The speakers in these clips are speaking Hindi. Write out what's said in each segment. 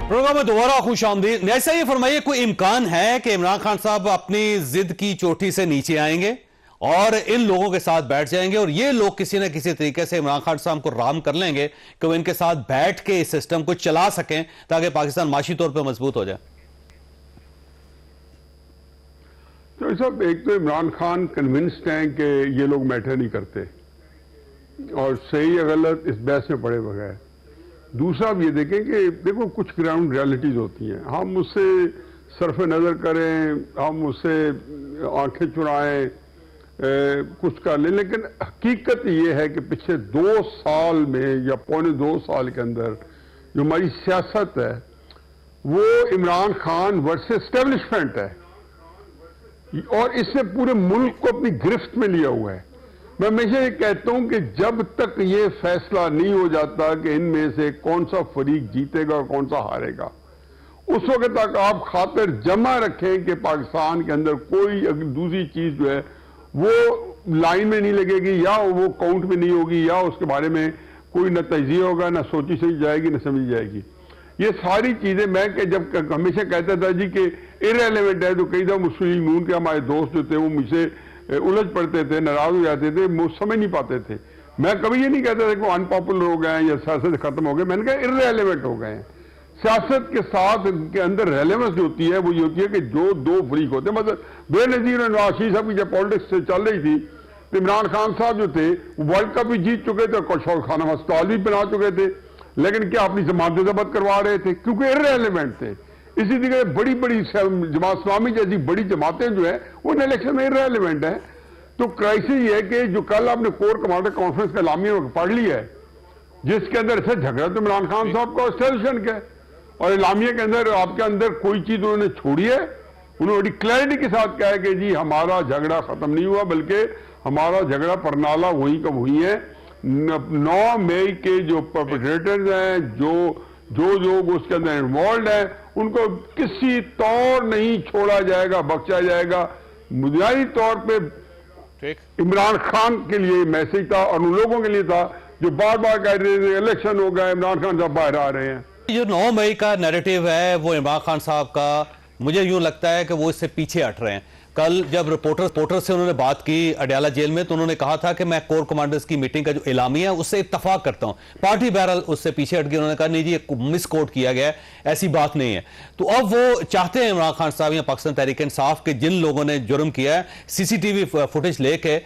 प्रोग्राम में दोबारा खुश आमदीद। ऐसा ये फरमाइए, कोई इम्कान है कि इमरान खान साहब अपनी जिद की चोटी से नीचे आएंगे और इन लोगों के साथ बैठ जाएंगे और ये लोग किसी न किसी तरीके से इमरान खान साहब को राम कर लेंगे कि वो इनके साथ बैठ के इस सिस्टम को चला सकें ताकि पाकिस्तान माशी तौर पर मजबूत हो जाए? तो सब एक तो इमरान खान कन्विंस्ड हैं कि ये लोग मैटर नहीं करते और सही या गलत इस बहस में पड़े बगैर। दूसरा आप ये देखें कि देखो कुछ ग्राउंड रियलिटीज होती हैं, हम उससे सरफ नज़र करें, हम उससे आंखें चुराएं, कुछ कर लें, लेकिन हकीकत ये है कि पिछले 2 साल में या पौने 2 साल के अंदर जो हमारी सियासत है वो इमरान खान वर्सेस एस्टेब्लिशमेंट है और इसने पूरे मुल्क को अपनी गिरफ्त में लिया हुआ है। मैं हमेशा ये कहता हूं कि जब तक ये फैसला नहीं हो जाता कि इनमें से कौन सा फरीक जीतेगा और कौन सा हारेगा, उस वक्त तक आप खातिर जमा रखें कि पाकिस्तान के अंदर कोई दूसरी चीज जो है वो लाइन में नहीं लगेगी या वो काउंट में नहीं होगी या उसके बारे में कोई न तजिया होगा, न सोची समझी जाएगी, न समझी जाएगी। ये सारी चीजें मैं जब हमेशा कहता था जी कि इररेलेवेंट है, तो कई दफा मुस्लिम नून के हमारे दोस्त जो थे वो मुझसे उलझ पड़ते थे, नाराज हो जाते थे, वो समझ नहीं पाते थे। मैं कभी ये नहीं कहता था कि वो अनपॉपुलर हो गए हैं या सियासत खत्म हो गए, मैंने कहा इररेलेवेंट हो गए हैं। सियासत के साथ के अंदर रेलेवेंस जो होती है वो ये होती है कि जो दो फरीक होते हैं, मतलब बेनजीर और नवाज शरीफ साहब की जब पॉलिटिक्स चल रही थी तो इमरान खान साहब जो थे वो वर्ल्ड कप भी जीत चुके थे, कौशल खाना अस्पताल भी बना चुके थे, लेकिन क्या अपनी जमात जब्त करवा रहे थे क्योंकि इररेलेवेंट थे। इसी तरह बड़ी बड़ी जमात इस्लामी जैसी बड़ी जमातें जो है उन इलेक्शन में इररेलेवेंट है। तो क्राइसिस ये है कि जो कल आपने कोर कमांडर कॉन्फ्रेंस का इलामिया पढ़ लिया है जिसके अंदर ऐसा झगड़ा तो इमरान खान साहब का एस्टेब्लिशमेंट का और इलामिया के अंदर आपके अंदर कोई चीज उन्होंने छोड़ी है, उन्होंने बड़ी क्लैरिटी के साथ कहा है कि जी हमारा झगड़ा खत्म नहीं हुआ बल्कि हमारा झगड़ा परनाला वही कब हुई है। 9 मई के जो परपेट्रेटर्स हैं, जो लोग उसके अंदर इन्वॉल्व हैं, उनको किसी तौर नहीं छोड़ा जाएगा, बख्शा जाएगा। बुनियादी तौर पे इमरान खान के लिए मैसेज था और उन लोगों के लिए था जो बार बार कह रहे थे इलेक्शन हो गया, इमरान खान साहब बाहर आ रहे हैं। जो 9 मई का नैरेटिव है वो इमरान खान साहब का, मुझे यूं लगता है कि वो इससे पीछे हट रहे हैं। कल जब रिपोर्टर से उन्होंने बात की अडयाला जेल में तो उन्होंने कहा था कि मैं कोर कमांडर्स की मीटिंग का जो एलामिया है उससे इत्तफाक करता हूं। पार्टी बहरहाल उससे पीछे हट गई, उन्होंने कहा नहीं जी ये मिस कोट किया गया है, ऐसी बात नहीं है। तो अब वो चाहते हैं इमरान खान साहब या पाकिस्तान तहरीक इंसाफ के जिन लोगों ने जुर्म किया है सीसीटीवी फुटेज लेके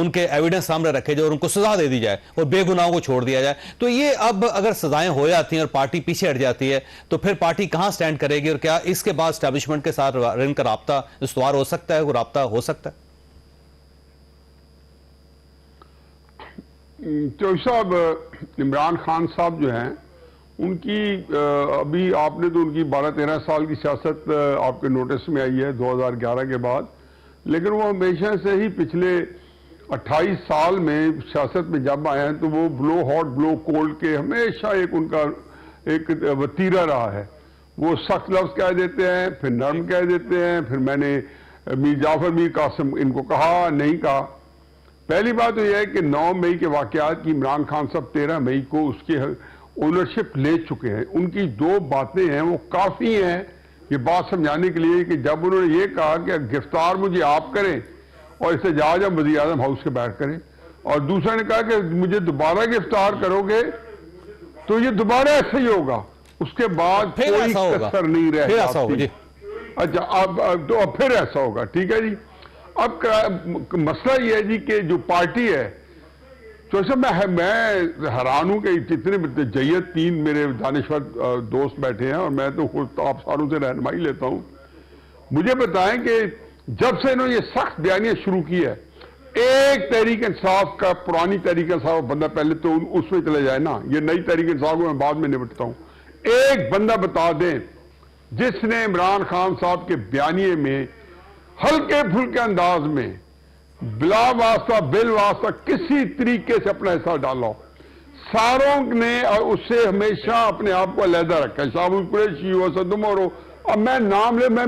उनके एविडेंस सामने रखे जाए और उनको सजा दे दी जाए और बेगुनाहों को छोड़ दिया जाए। तो ये अब अगर सजाएं हो जाती हैं और पार्टी पीछे हट जाती है तो फिर पार्टी कहां स्टैंड करेगी और क्या इसके बाद एस्टैब्लिशमेंट के साथ इनका राब्ता इस्तवार हो सकता है, वो राब्ता हो सकता है? तो साहब इमरान खान साहब जो हैं उनकी अभी आपने तो उनकी 12-13 साल की सियासत आपके नोटिस में आई है 2011 के बाद, लेकिन वो हमेशा से ही पिछले 28 साल में सियासत में जब आए हैं तो वो ब्लो हॉट ब्लो कोल्ड के हमेशा एक उनका एक वतीरा रहा है। वो सख्त लफ्ज कह देते हैं, फिर नरम कह देते हैं, फिर मैंने मीर जाफर मीर कासिम इनको कहा नहीं कहा। पहली बात तो यह है कि 9 मई के वाकयात की इमरान खान साहब 13 मई को उसकी ओनरशिप ले चुके हैं। उनकी 2 बातें हैं वो काफी हैं ये बात समझाने के लिए कि जब उन्होंने ये कहा कि गिरफ्तार मुझे आप करें और इसे जहाज हम वज़ीर आज़म हाउस के बैठ करें, और दूसरा ने कहा कि मुझे दोबारा गिरफ्तार करोगे तो ये दोबारा ऐसा ही होगा, उसके बाद कोई कसर नहीं रहेगा। अच्छा अब फिर ऐसा होगा, ठीक है जी। अब मसला ये है जी कि जो पार्टी है तो ऐसा मैं हैरान हूं कि जितने जय्यद 3 मेरे दानिश्वर दोस्त बैठे हैं और मैं तो खुद आप सारों से रहनुमाई लेता हूं, मुझे बताएं कि जब से इन्होंने ये सख्त बयानियां शुरू की है, एक तहरीक इंसाफ का पुरानी तहरीक इंसाफ बंदा पहले तो उसमें चले जाए ना, ये नई तहरीक इंसाफ को मैं बाद में निपटता हूं, एक बंदा बता दें जिसने इमरान खान साहब के बयानिए में हल्के फुल्के अंदाज में बिला वास्ता बिल वास्ता किसी तरीके से अपना हिस्सा डाला हो। सारों ने उससे हमेशा अपने आप को अलहदा रखा है, शाहबुल कुरैशी हो, असद उमर हो, अब मैं नाम ले मैं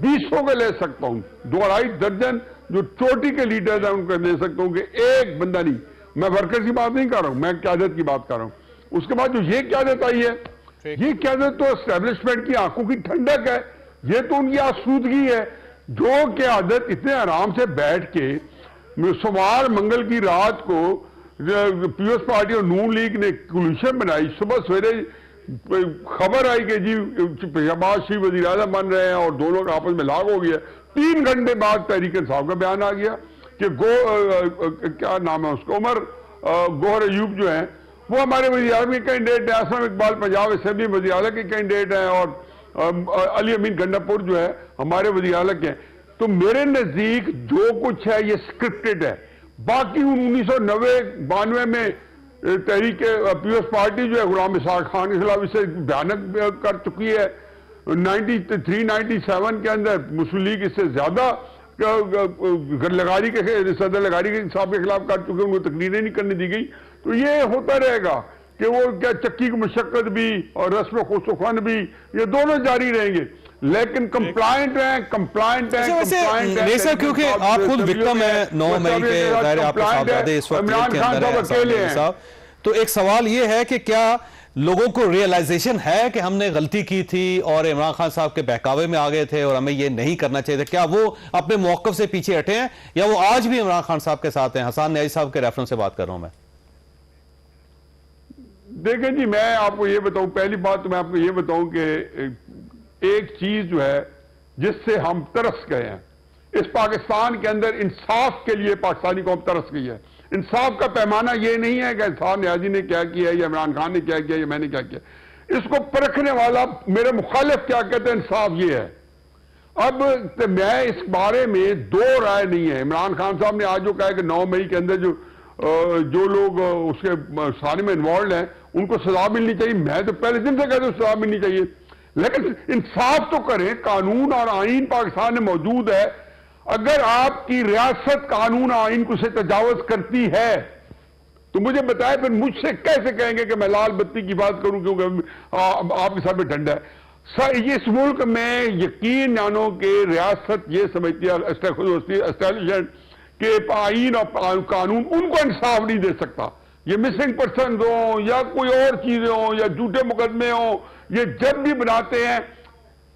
20 को ले सकता हूं, 2-2.5 दर्जन जो चोटी के लीडर्स हैं उनको ले सकता हूं कि एक बंदा नहीं। मैं वर्कर्स की बात नहीं कर रहा हूं, मैं क्यादत की बात कर रहा हूं। उसके बाद जो ये क्यादत आई है ये क्या है, तो एस्टेब्लिशमेंट की आंखों की ठंडक है, ये तो उनकी आसूदगी है। जो कि आदत इतने आराम से बैठ के सोमवार मंगल की रात को पीपल्स पार्टी और नून लीग ने कोलिशन बनाई, सुबह सवेरे खबर आई कि जी शहबाज शरीफ वजीर आज़म बन रहे हैं और दोनों का आपस में लाग हो गया। 3 घंटे बाद तहरीक इंसाफ का बयान आ गया कि क्या नाम है उसको, उमर गौहर अयूब जो है वो हमारे वज़ीर आज़म के कैंडिडेट है, असलम इकबाल पंजाब असेंबली वज़ीर आला के कैंडिडेट हैं और अली अमीन गंडापुर जो है हमारे वज़ीर आला के हैं। तो मेरे नजदीक जो कुछ है ये स्क्रिप्टेड है। बाकी 1990-92 में तहरीक पीपल्स पार्टी जो है गुलाम इसहाक खान के खिलाफ इसे भयानक कर चुकी है। 93-97 के अंदर मुस्लिम लीग इससे ज्यादा लगारी के सदर लगारी के साहब के खिलाफ कर चुके, उनको तकरीरें नहीं करने दी गई। तो ये होता रहेगा कि वो क्या चक्की की मशक्कत भी और रस्म खुशुखान भी ये दोनों जारी रहेंगे, लेकिन कंप्लायंट है, कंप्लायंट है, कंप्लायंट है। नहीं सर, क्योंकि आप खुद विक्टिम है 9 मई के दायरे आपके साहबजादे इस वक्त जेल के अंदर हैं अकेले हैं। तो एक सवाल ये है कि क्या लोगों को रियलाइजेशन है कि हमने गलती की थी और इमरान खान साहब के बहकावे में आ गए थे और हमें ये नहीं करना चाहिए था? क्या वो अपने मौकफ से पीछे हटे हैं या वो आज भी इमरान खान साहब के साथ हैं? हसन न्याजी साहब के रेफरेंस से बात कर रहा हूं मैं। देखें जी, मैं आपको ये बताऊं, पहली बात तो मैं आपको ये बताऊं कि एक चीज जो है जिससे हम तरस गए हैं, इस पाकिस्तान के अंदर इंसाफ के लिए पाकिस्तानी कौम तरस गई है। इंसाफ का पैमाना ये नहीं है कि हसन न्याजी ने क्या किया या इमरान खान ने क्या किया या मैंने क्या किया। इसको परखने वाला मेरे मुखालिफ क्या कहते हैं, इंसाफ ये है। अब तो मैं इस बारे में दो राय नहीं है। इमरान खान साहब ने आज जो कहा कि 9 मई के अंदर जो लोग उसके सारे में इन्वॉल्व हैं उनको सजा मिलनी चाहिए, मैं तो पहले दिन से कहता हूं सजा मिलनी चाहिए, लेकिन इंसाफ तो करें। कानून और आईन पाकिस्तान में मौजूद है। अगर आपकी रियासत कानून आईन को से तजावज करती है तो मुझे बताए, फिर मुझसे कैसे कहेंगे कि मैं लाल बत्ती की बात करूं क्योंकि आपके साथ में डंडा है। इस मुल्क में यकीन जानो कि रियासत ये समझती है एस्टैब्लिशमेंट के आईन और कानून उनको इंसाफ नहीं दे सकता। ये मिसिंग पर्सन हो या कोई और चीजें हो या झूठे मुकदमे हो, ये जब भी बनाते हैं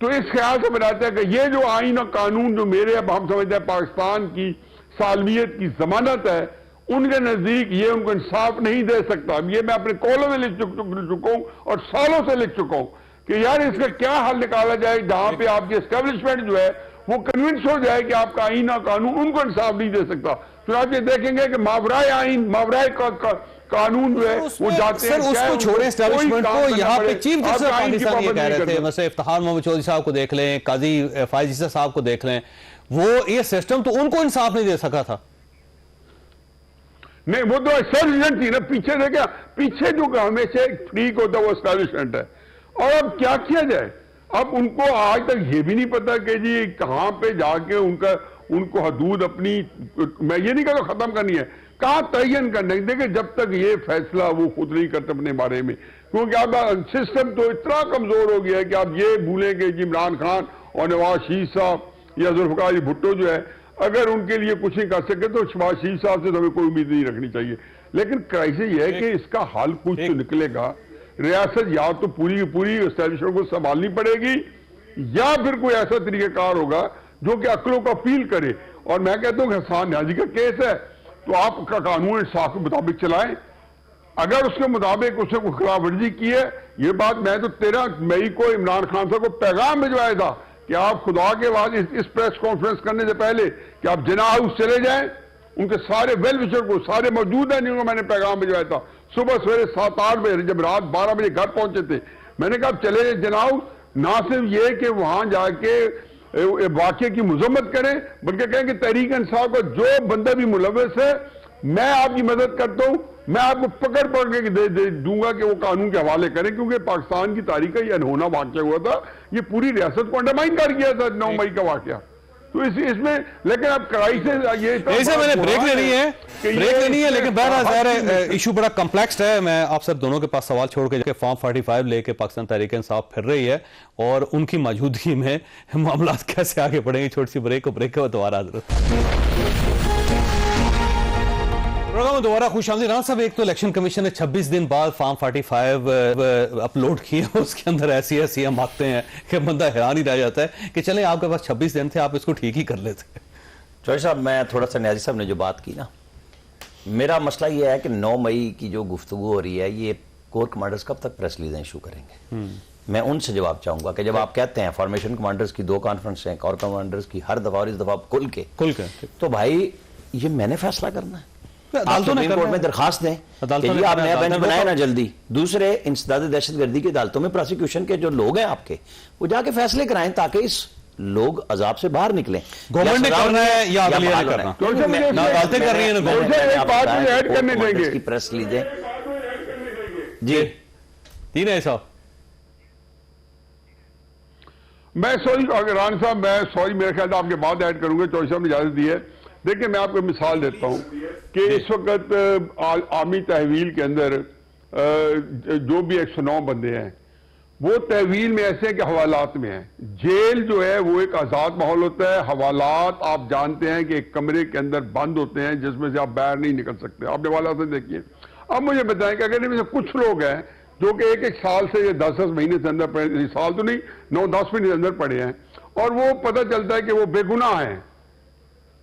तो इस ख्याल से बनाते हैं कि ये जो आईन और कानून जो मेरे अब हम समझते हैं पाकिस्तान की सालमियत की जमानत है, उनके नजदीक ये उनको इंसाफ नहीं दे सकता। ये मैं अपने कॉलों में लिख चुका हूं और सालों से लिख चुका हूं कि यार इसका क्या हल निकाला जाए जहां पे आपकी एस्टेब्लिशमेंट जो है वो कन्विंस हो जाए कि आपका आईन और कानून उनको इंसाफ नहीं दे सकता। फिर आप ये देखेंगे कि मावराए आईन मावराए कानून जो है वो जाते हैं। उसको छोड़े एस्टैब्लिशमेंट को, यहाँ पे चीफ जस्टिस पाकिस्तान ये कह रहे थे, वैसे इफ्तिखार मोहम्मद चौधरी साहब को देख लें, काजी फायज ईसा साहब को देख लें, वो ये सिस्टम तो उनको इंसाफ नहीं दे सका था। नहीं, वो तो एस्टैब्लिशमेंट थी ना, पीछे देखा, पीछे जो हमेशा ठीक होता है वो एस्टैब्लिशमेंट है। और अब क्या किया जाए, अब उनको आज तक ये भी नहीं पता कि जी कहां पे जाके उनको हदूद अपनी, मैं ये नहीं कहता खत्म करनी है, कहां तयन करना है। देखिए जब तक ये फैसला वो खुद नहीं करते अपने बारे में, क्योंकि अब सिस्टम तो इतना कमजोर हो गया है कि आप ये भूलें कि इमरान खान और नवाज शरीफ साहब या जुल्फिकार भुट्टो जो है अगर उनके लिए कुछ नहीं कर सके तो शहबाज शरीफ साहब से तो हमें कोई उम्मीद नहीं रखनी चाहिए। लेकिन क्राइसिस ये है कि इसका हल कुछ तो निकलेगा। रियासत या तो पूरी की पूरी एस्टैब्लिशमेंट को संभालनी पड़ेगी या फिर कोई ऐसा तरीकेकार होगा जो कि अक्लों को अपील करे। और मैं कहता हूं कि हसन न्याजी का केस है तो आपका कानून इंसाफ के मुताबिक चलाएं। अगर उसके मुताबिक उसने कोई खिलाफ वर्जी की है, ये बात मैं तो 13 मई को इमरान खान साहब को पैगाम भिजवाया था कि आप खुदा के बाद इस प्रेस कॉन्फ्रेंस करने से पहले कि आप जिन्ना हाउस चले जाएं, उनके सारे वेल विशर को सारे मौजूद हैं जिनको मैंने पैगाम भिजवाया था। सुबह सवेरे 7-8 बजे जब रात 12 बजे घर पहुंचे थे, मैंने कहा चले जिन्ना हाउस, ना सिर्फ ये कि वहां जाके वाकये की मजम्मत करें बल्कि कहें कि तहरीक इंसाफ का जो बंदा भी मुलव्वस है मैं आपकी मदद करता हूं, मैं आपको पकड़ के दे दूंगा कि वो कानून के हवाले करें, क्योंकि पाकिस्तान की तारीख का ये अनहोना वाकया हुआ था, ये पूरी रियासत को अंडरमाइन कर गया था 9 मई का वाकया। तो इसमें लेकिन अब क्राइसिस ये मैंने ब्रेक लेनी है लेकिन बहरहाल ज़ाहिर है इशू बड़ा कॉम्प्लेक्स है। मैं आप सब दोनों के पास सवाल छोड़ के फॉर्म 45 लेके पाकिस्तान तहरीक इंसाफ फिर रही है और उनकी मौजूदगी में मामला कैसे आगे बढ़ेंगे। छोटी सी ब्रेक को दोबारा में दोबारा खुशामदीद। राना साहब, एक तो इलेक्शन कमीशन ने 26 दिन बाद फॉर्म 45 अपलोड किए, उसके अंदर ऐसी ऐसी हम आते हैं कि बंदा हैरान ही रह जाता है कि चले आपके पास 26 दिन थे, आप इसको ठीक ही कर लेते। चौधरी साहब, मैं थोड़ा सा न्याजी साहब ने जो बात की ना, मेरा मसला ये है कि 9 मई की जो गुफ्तगू हो रही है, ये कोर कमांडर्स कब तक प्रेस रिलीजें इशू करेंगे? मैं उनसे जवाब चाहूंगा कि जब आप कहते हैं फॉर्मेशन कमांडर्स की 2 कॉन्फ्रेंस हैं, कोर कमांडर्स की हर दफा और इस दफा खुल के, तो भाई ये मैंने फैसला करना है। आप सुप्रीम कोर्ट में दरखास्त दें कि जी आप नया बेंच बनाए ना जल्दी। दूसरे, इंसदाद दहशतगर्दी की अदालतों में प्रोसिक्यूशन के जो लोग हैं आपके, वो जाके फैसले कराएं ताकि इस लोग अजाब से बाहर निकले। गवर्नमेंट ने करना है या अदलिया ने करना? बातें कर रही है ना गवर्नमेंट, ऐड करने देंगे की प्रेस लीजिए जी। तीन है साहब, मैं सॉरी रान साहब, मैं सॉरी, मेरे ख्याल आपके बाद ऐड करूंगा, चौधरी साहब ने इजाजत दी है। देखिए, मैं आपको मिसाल देता हूं कि इस वक्त आर्मी तहवील के अंदर जो भी 109 बंदे हैं, वो तहवील में ऐसे हैं कि हवालात में हैं। जेल जो है वो एक आजाद माहौल होता है, हवालात आप जानते हैं कि एक कमरे के अंदर बंद होते हैं जिसमें से आप बाहर नहीं निकल सकते। आपने हवालात से देखिए। अब मुझे बताएं कि अगर इनमें से कुछ लोग हैं जो कि एक साल से, 10 महीने से अंदर पड़े, साल तो नहीं, 9-10 महीने से अंदर पड़े हैं, और वो पता चलता है कि वो बेगुनाह हैं,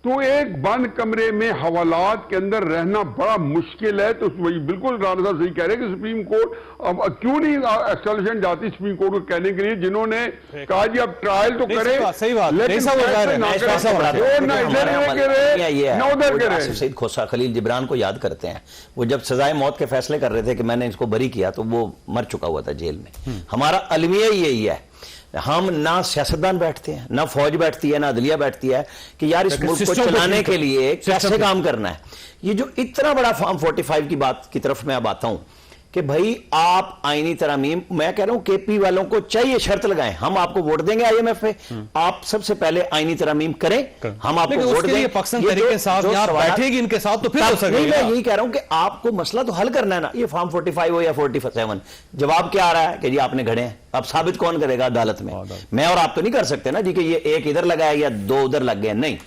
तो एक बंद कमरे में हवालात के अंदर रहना बड़ा मुश्किल है। तो वही बिल्कुल राणा साहब सही कह रहे हैं कि सुप्रीम कोर्ट अब क्यों नहीं एक्सटेंशन जाती सुप्रीम कोर्ट को कहने के लिए, जिन्होंने कहा जी अब ट्रायल तो करें, सही बात, लेकिन सईद खोसा खलील जिब्रान को याद करते हैं, वो जब सजाए मौत के फैसले कर रहे थे कि मैंने इसको बरी किया, तो वो मर चुका हुआ था जेल में। हमारा अलमिया यही है, हम ना सियासतदान बैठते हैं, ना फौज बैठती है, ना अदलिया बैठती है कि यार इस मुल्क को चलाने के लिए कैसे काम करना है। ये जो इतना बड़ा फॉर्म 45 की बात की तरफ मैं अब आता हूं कि भाई आप आईनी तरामीम, मैं कह रहा हूं केपी वालों को चाहिए शर्त लगाएं, हम आपको वोट देंगे IMF पे, आप सबसे पहले आईनी तरामीम करें, हम आपको वोट देंगे। पाकिस्तान तरीके के साथ बैठेगी इनके साथ, तो फिर हो सकेगा। मैं यही कह रहा हूं कि आपको मसला तो हल करना है ना। ये फॉर्म 45 हो या 47, जवाब क्या आ रहा है कि जी आपने घड़े हैं। अब साबित कौन करेगा अदालत में? मैं और आप तो नहीं कर सकते ना जी कि ये एक इधर लगा है या 2 उधर लग गए। नहीं,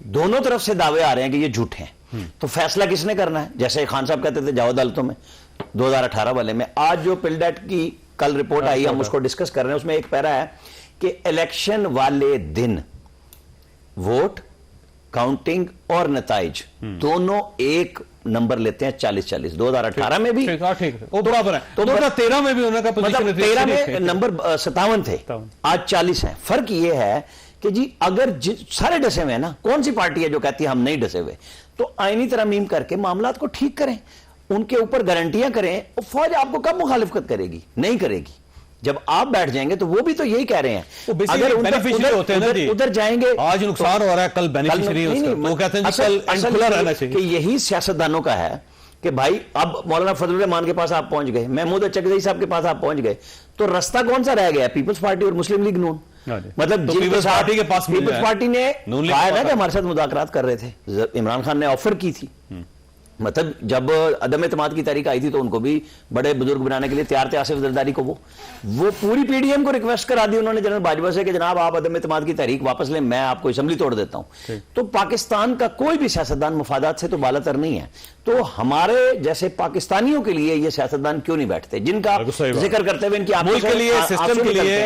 दोनों तरफ से दावे आ रहे हैं कि ये झूठे हैं। तो फैसला किसने करना है? जैसे खान साहब कहते थे जाओ अदालतों में, 2018 वाले में। आज जो पिलडेट की कल रिपोर्ट आई, हम उसको डिस्कस कर रहे हैं, उसमें एक पैरा है कि इलेक्शन वाले दिन वोट काउंटिंग और नताइज दोनों एक नंबर लेते हैं, 40-40। 2018 में भी वो बराबर है, तो 2013 में भी उनका मतलब 13 में नंबर 57 थे, आज 40 है। फर्क ये है कि जी अगर सारे डसे हुए हैं ना, कौन सी पार्टी है जो कहती है हम नहीं डसे हुए? तो आईनी तरमीम करके मामलात को ठीक करें, उनके ऊपर गारंटियां करें। फौज आपको कब मुखालिफत करेगी? नहीं करेगी। जब आप बैठ जाएंगे तो वो भी तो यही कह रहे हैं, अगर उधर जाएंगे, आज नुकसान हो रहा है, कल बेनिफिशियरी वो कहते हैं कल खुला रहना चाहिए। कि यही सियासतदानों का है कि भाई अब मौलाना फजलुर रहमान के पास आप पहुंच गए, महमूद चकजई साहब के पास आप पहुंच गए, तो रास्ता कौन सा रह गया? पीपल्स पार्टी और मुस्लिम लीग नून। मतलब तो पीपल्स पार्टी के पास, पीपल्स पार्टी ने कहा है ना कि हमारे साथ मुज़ाकरात कर रहे थे, इमरान खान ने ऑफर की थी। मतलब जब अदम एतमाद की तारीख आई थी तो उनको भी बड़े बुजुर्ग बनाने के लिए तैयार थे आसिफ जरदारी को। वो पूरी PDM को रिक्वेस्ट करा दी उन्होंने जनरल बाजवा से कि जनाब आप अदम एतमाद की तारीख वापस लें, मैं आपको असेंबली तोड़ देता हूं। तो पाकिस्तान का कोई भी सियासतदान मफादात से तो बालातर नहीं है। तो हमारे जैसे पाकिस्तानियों के लिए ये सियासतदान क्यों नहीं बैठते, जिनका जिक्र करते हुए इनकी मुल्क के लिए, सिस्टम के लिए